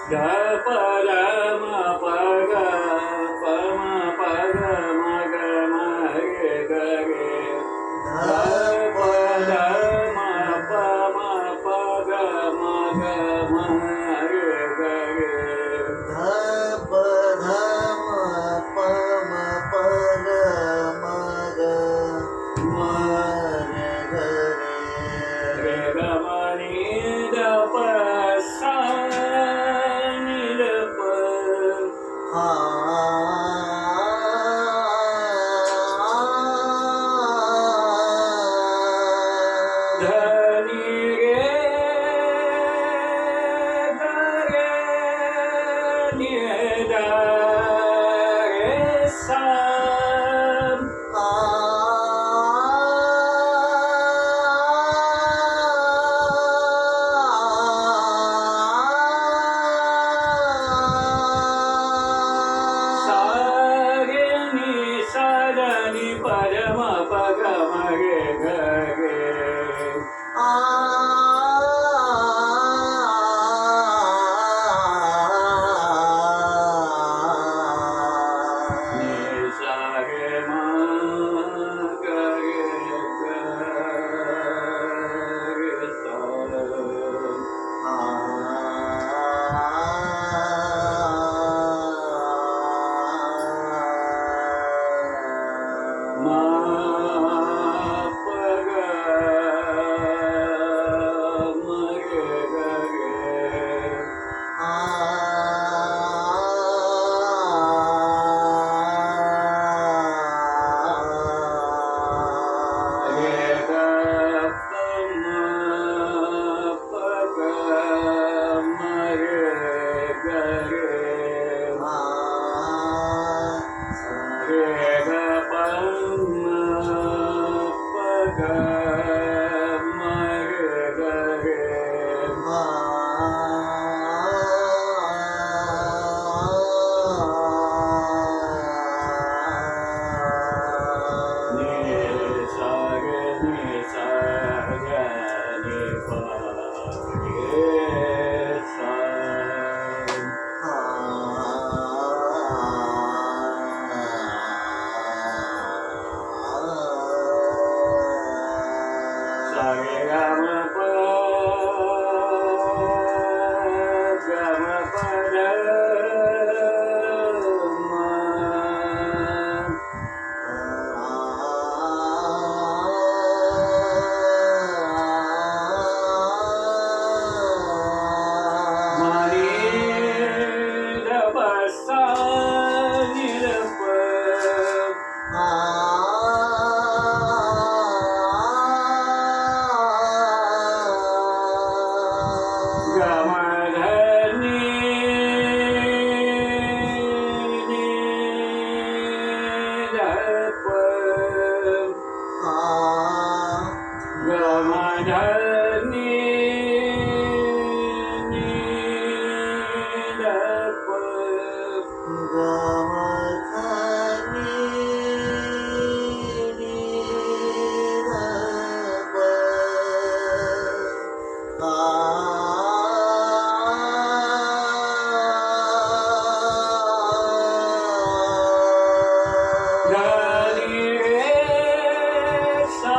ध प ध म प ग प म प ग म ग म रे ग रे ध प ध म प म प ग म ग म रे ग रे ध प ध म प म प ग म ग म रे ग रे रे ग म नि ध प सा नि ध प हा ध नि रे ग रे नि ध रे सा सा रे नि सा ध नि प ध म प ग म रे ग रे नि सा रे म ग रे ग रे सा म प ग म रे ग रे रे ग प म प ग म रे ग रे रे ग प म प ग म रे ग रे नि सा रे नि सा ग नि प रे सा सा रे ग म प ग म प ध म म नि ध प सा नि ध प ग म ध नि नि ध प ग म ध नि नि ध प ध नि रे सा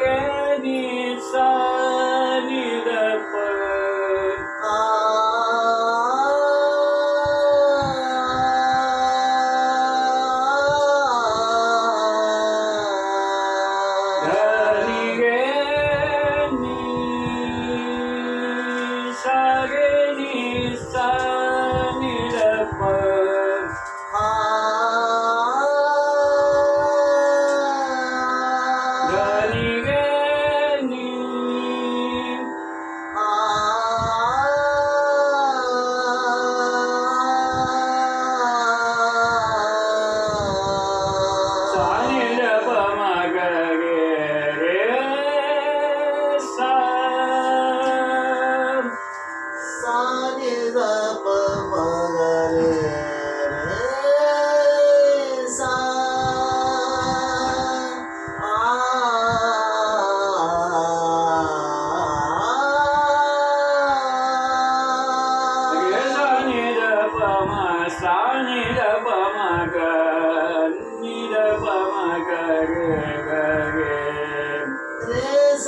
रे नि सा नि ध प ध नि रे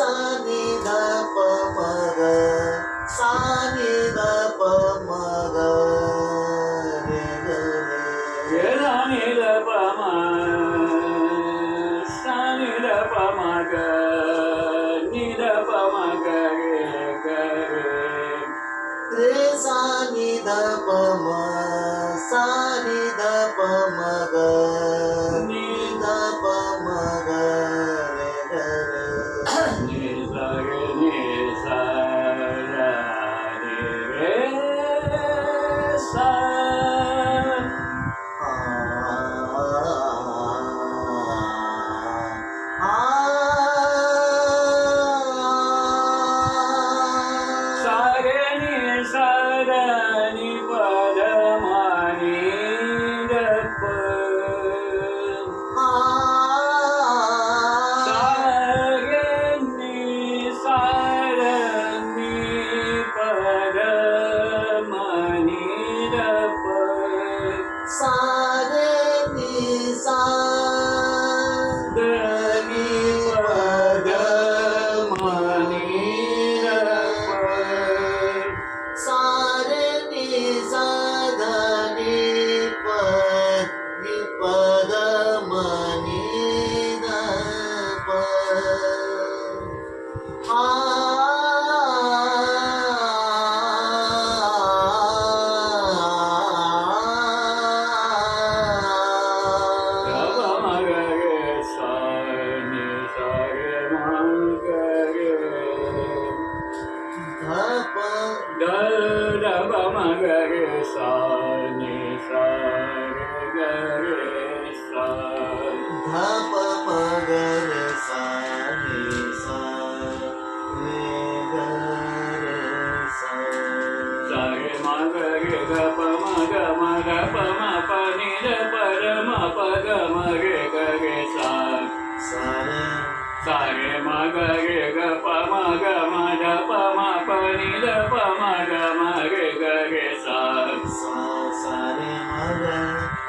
सा नि ध प म ग सा नि ध प म ग रे ग रे रे सा नि ध प म सा नि ध प म ग नि ध प म ग रे रे सा नि ध प म सा नि ध प म ग नि ध प म ग रे ग रे नि सा रे नि सा रा रे सा सा रे नि सा रा नि प ध म नि ध प सा रे नि सा रा नि प ध म नि ध प सा रे नि सा ध नि प ध म नि ध प सा रे नि सा ध नि प ध म नि ध प ध प म ग रे सा नि सा रे ग रे सा सा रे म ग रे ग प म ग म ग प म प नि ध प ध म प ग म रे ग रे सा सा रे सा रे म ग रे ग प म ग म ध प म प नि ध प म ग म रे ग रे सा सा रे म ग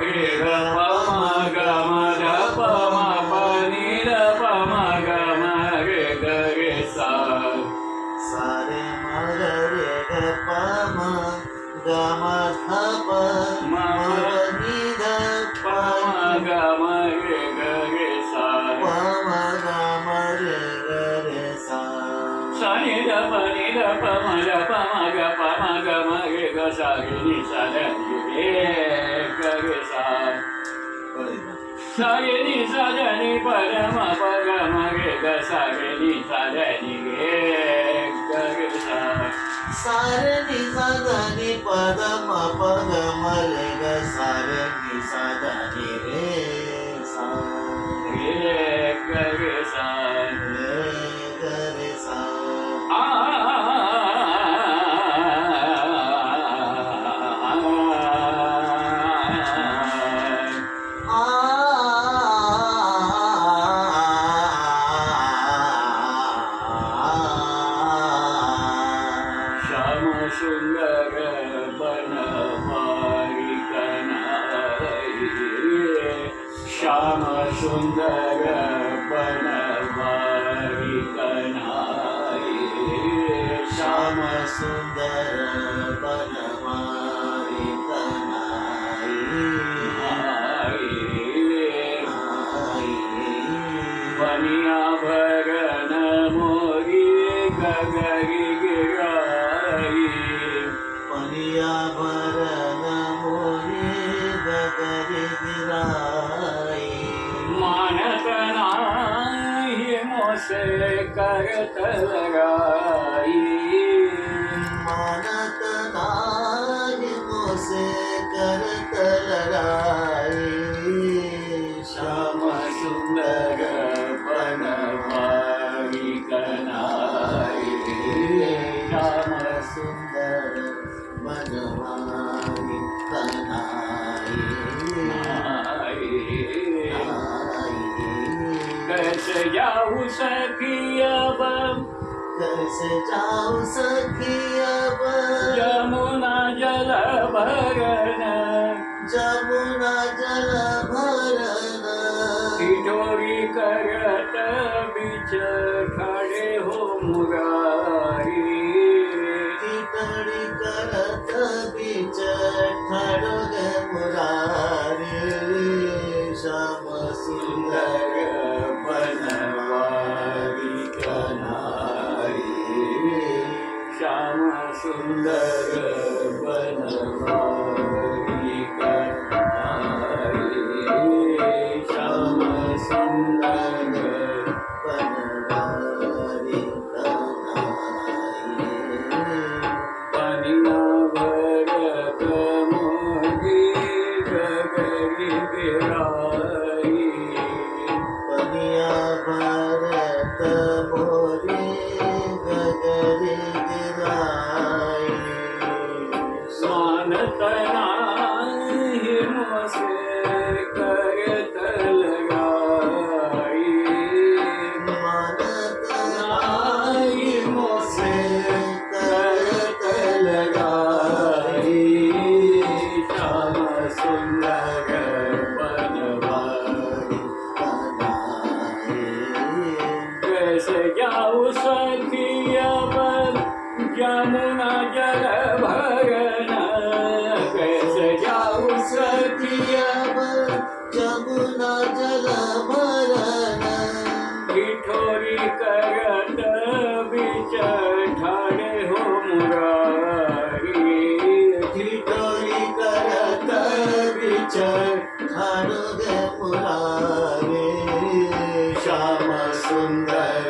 रे ग प म ग म ध प म प नि ध प म ग म रे ग रे सा सा रे म ग रे ग प म ग म ध प म नि ध प म ग म रे ग रे सा प म ग म रे ग रे सा सा नि ध प नि ध प म ध प म ग प म ग म रे ग सा रे नि सा ध नि रे ग रे सा सा रे नि सा ध नि प ध म प ग म रे ग सा रे नि सा ध नि रे ग रे सा सा रे नि सा ध नि प ध म प ग म रे ग सा रे नि सा ध नि रे सा रे ग रे सा रे ग रे सा आ श्याम सुंदर बनवारी कनाई श्याम सुंदर बनवारी कनाई श्याम श्याम सुंदर बनवारी कनाई बनिया भरन मोरी गगरी गिराई पनिया भरन मोरी गगरी गिराई मानत नाही मोसे करत लगाई मानत नाही मोसे करत लढाई श्याम सुंदर बनवारी कनाई श्याम सुंदर बनवारी कनाई कैसे जाऊ सखी अब कैसे जाऊ सखी अब यमुना जल भरन जमुना जल भरन टिटोरी करत बिचर ठाणे हो मुरारी टिटडी करत बीच ठाणो ग मुरारी श्याम सुंदर बनवारी कन्हारी श्याम सुंदर बनवारी कन्हारी श्याम सुंदर बनवारी कन्हाई पनिया भरत मोगी गगरी गिराई पनिया भारत मोरी गगरी गिराई मानत नाही मोसे करत लगाई मानत नाही मोसे करत लगाई श्याम सुंदर बनवारी कैसे जाऊ सखिया बल जमुना जल भरन कैसे जाऊ सखिया जमुना जल भरण ठिठोरी करत बिच ठाणे हो मुरारी ठिठोरी करत बिच ठाणो ग मुरारी श्याम सुंदर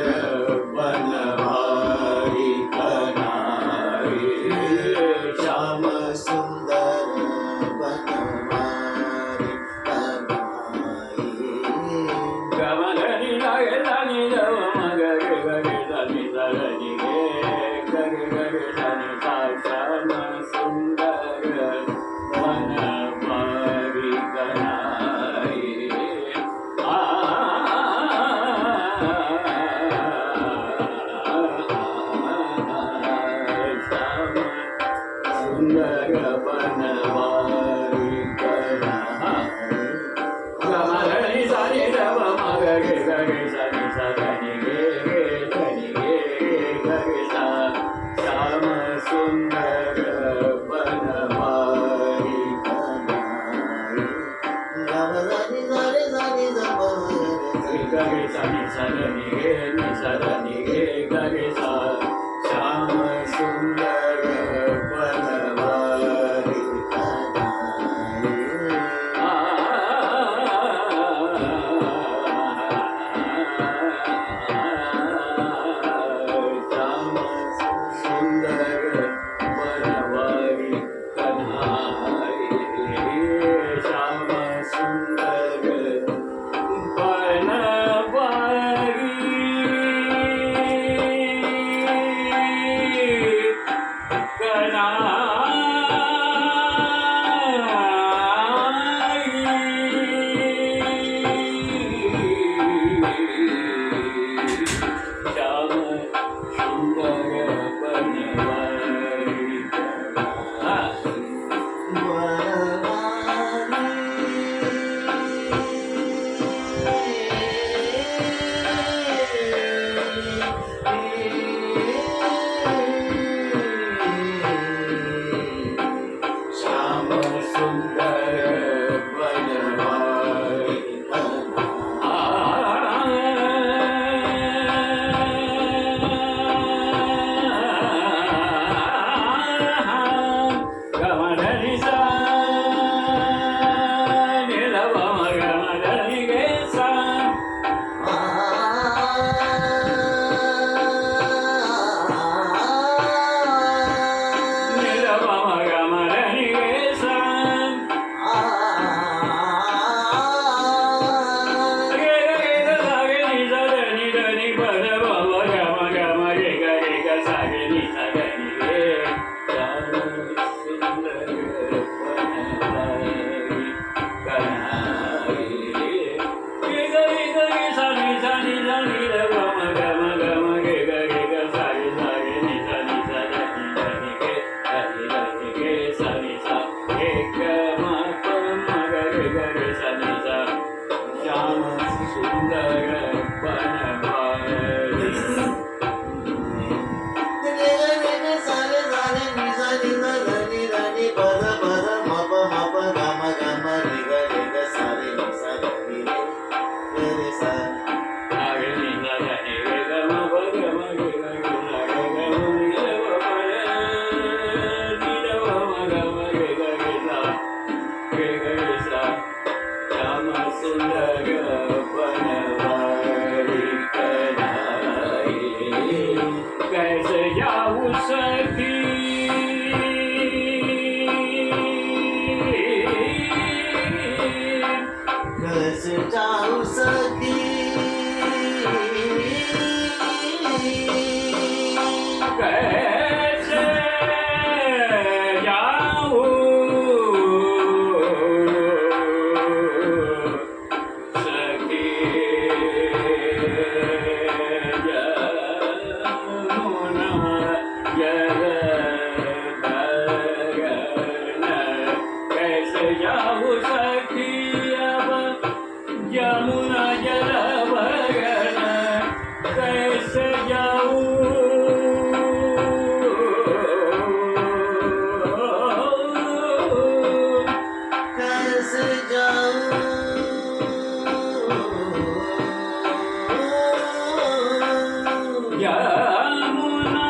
बनवारी कन्हारी श्याम सुंदर बनवारी कन्हाई गमधनी लागे जानी जव मगरे गरे जानी जरनी गे गरे गरे जानी सा श्याम सुंदर बनवारी कन्हाई श्याम सुंदर बनवारी कन्हाई गमधनी जानी जव मगरे गरे जानी जरनी गे धनी गे गरे सा श्याम सुंदर बनवारी गमधनी जानी जानी गरे जानी जरनी गे निसरनी गे गरे सा श्याम सुंदर बनवारी श्याम सुंदर बनवारी कन्हाई श्याम सुंदर बनवारी कन्हाई श्याम सुंदर बनवारी कन्हाई श्याम सुंदर बनवारी कन्हाई कैसे जाऊ सखी कैसे जाऊ सखी कैसे जाऊ सखी यमुना जलधरन कैसे जाऊ सखी अब यमुना जलधरन कैसे जाऊ कैसे जाऊं यमुना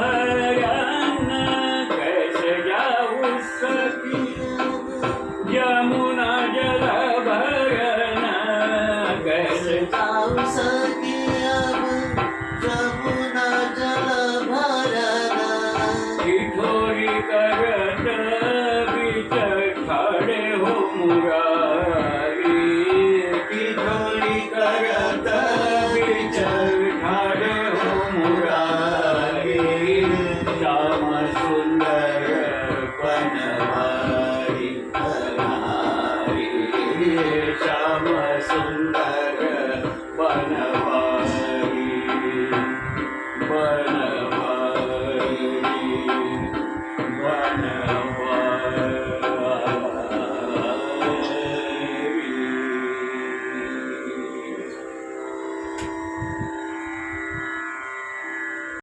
जलधरन कैसे जाऊ सखी यमुना जलधरन कैसे जाऊ सखी